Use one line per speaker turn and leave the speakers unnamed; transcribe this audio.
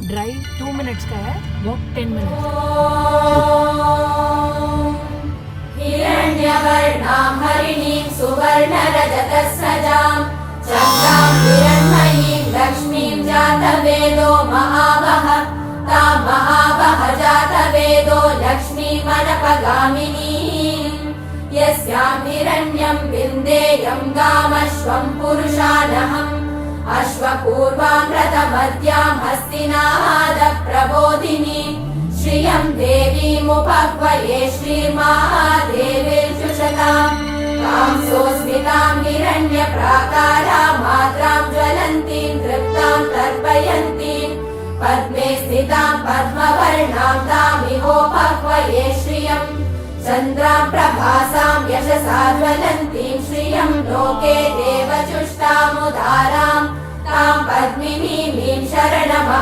Drive 2 minutes का है, walk 10 minutes.
हिरण्यवर्णां हरिणीं सुवर्णरजतस्रजां चन्द्रां हिरण्मयीं लक्ष्मीं जातवेदो महावः तां महावः जातवेदो लक्ष्मीमनपगामिनीं यस्यां हिरण्यं विन्देयं गामश्वं पुरुषानहम् अश्वपूर्वां रथमद्यां हस्तिनादप्रबोधिनी श्रियं देवीमुपह्वये श्रीर्महादेवीर्जुषताम् तां सोऽस्मितां हिरण्यप्राकारां मात्रां ज्वलन्तीं तृप्तां तर्पयन्तीं पद्मे स्थितां पद्मवर्णां तामिहोपह्वये श्रियम् चन्द्रां प्रभासां यशसा ज्वलन्तीं श्रियं लोके देवचुष्टामुदारां तां पद्मिनीमीं शरणमहम्